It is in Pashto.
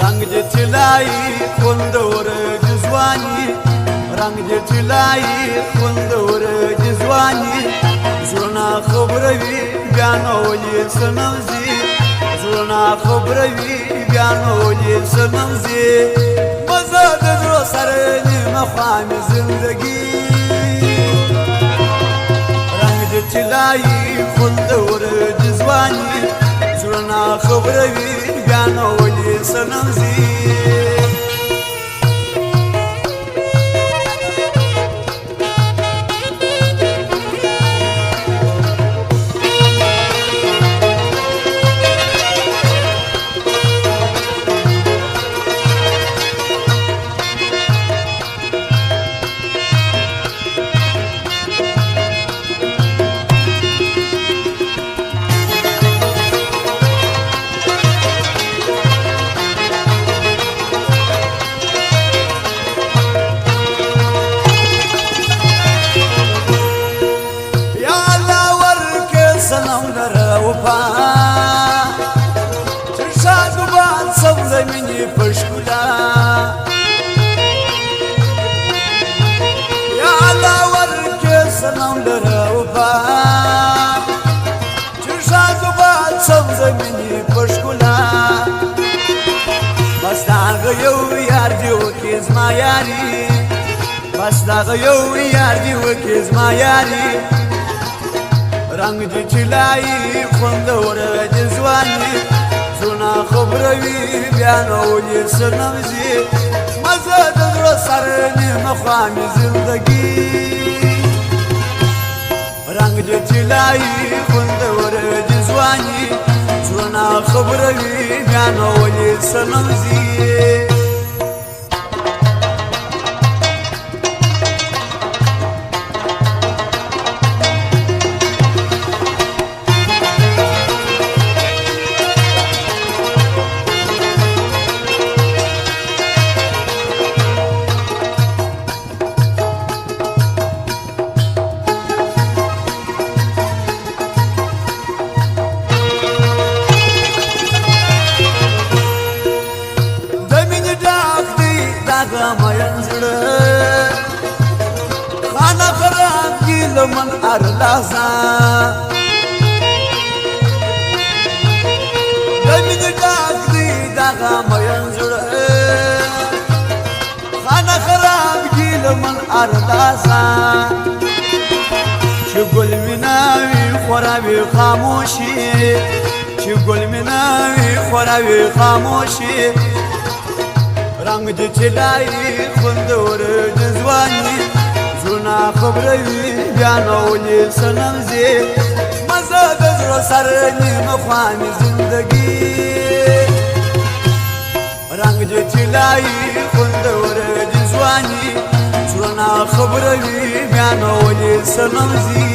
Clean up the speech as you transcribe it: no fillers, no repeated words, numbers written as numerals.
رنگ دې طلایي خوندور د ځواني رنگ دې طلایي خوندور د ځواني زړونه خبروي بیا نو ولې څه نوځي زړونه خبروي بیا نو ولې څه نوځي مزه د زړه سره نیمه خوا مې زندګي رنگ دې طلایي خوندور د ځواني زړونه خبروي بیا نو ولې څه نوځي زمینی پشکولا یا الله ورکه سلام لره وفا چرشا زباد سم زمینی پشکولا بس داغ یو یار دی وکی زما یاری بس داغ یو یار دی وکی زما یاری رنگ دی طلایي خوندور د ځواني زړونه خبروي بیا نو ولې څه نوځي مزه د زړه سره نیمه خوا مې زندګي رنگ دې طلایي خوندور د ځواني زړونه خبروي بیا نو ولې څه نوځي خانه خراب کی لمن ارلازا دمین داغ دی داغا مینزر خانه خراب کی لمن ارلازا چه گل مناوی خوراوی خاموشی چه گل مناوی خوراوی خاموشی رنگ دې طلایي خوندور د ځواني زړونه خبروي بیا نو ولې څه نوځي مزه د زړه سره نیمه خوا مې زندګي رنگ دې طلایي خوندور د ځواني زړونه خبروي بیا نو ولې څه نوځي